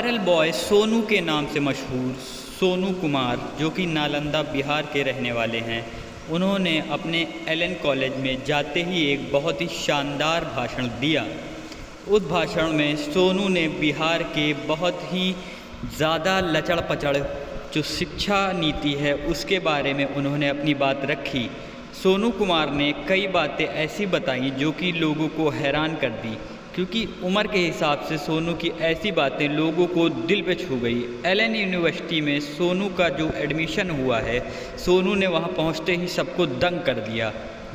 Viral boy Sonu के नाम से मशहूर सोनू कुमार, जो कि नालंदा बिहार के रहने वाले हैं, उन्होंने अपने एलन कॉलेज में जाते ही एक बहुत ही शानदार भाषण दिया। उस भाषण में सोनू ने बिहार के बहुत ही ज़्यादा लचड़ पचड़ जो शिक्षा नीति है उसके बारे में उन्होंने अपनी बात रखी। सोनू कुमार ने कई बातें ऐसी बताई जो कि लोगों को हैरान कर दी, क्योंकि उम्र के हिसाब से सोनू की ऐसी बातें लोगों को दिल पे छू गई। एलन यूनिवर्सिटी में सोनू का जो एडमिशन हुआ है, सोनू ने वहां पहुंचते ही सबको दंग कर दिया।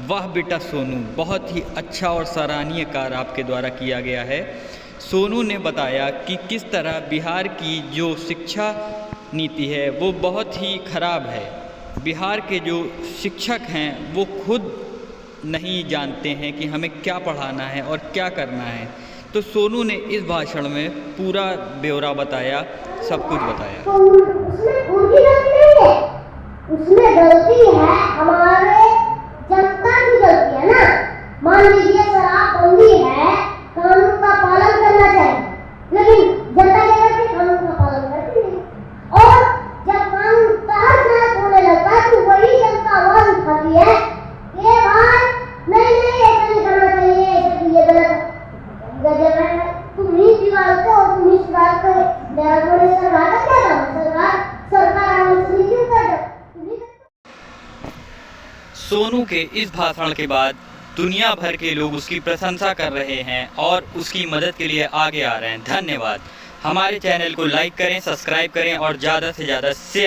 वाह बेटा सोनू, बहुत ही अच्छा और सराहनीय कार्य आपके द्वारा किया गया है। सोनू ने बताया कि किस तरह बिहार की जो शिक्षा नीति है वो बहुत ही ख़राब है। बिहार के जो शिक्षक हैं वो खुद नहीं जानते हैं कि हमें क्या पढ़ाना है और क्या करना है। तो सोनू ने इस भाषण में पूरा ब्यौरा बताया, सब कुछ बताया। तो उसमें उनकी गलती नहीं है, उसमें गलती है हमारे जनता की गलती है ना। मान लीजिए शराबबंदी है, कानून का पालन करना चाहिए, लेकिन जनता क्या करती है, कानून का पालन करती नहीं। और जब कानून तहस नहस होने लगता है तो वही जनता आवाज उठाती है कि भाई नहीं नहीं ऐसा नहीं करना चाहिए, ऐसा ये गलत है। तुम ही दिवालते हो, तुम ही सुधारते हो। मेरा थोड़े सरकार का क्या काम है? सरकार हमसे नीचे कर दो। सोनू के इस भाषण के बाद दुनिया भर के लोग उसकी प्रशंसा कर रहे हैं और उसकी मदद के लिए आगे आ रहे हैं। धन्यवाद। हमारे चैनल को लाइक करें, सब्सक्राइब करें और ज़्यादा से ज़्यादा शेयर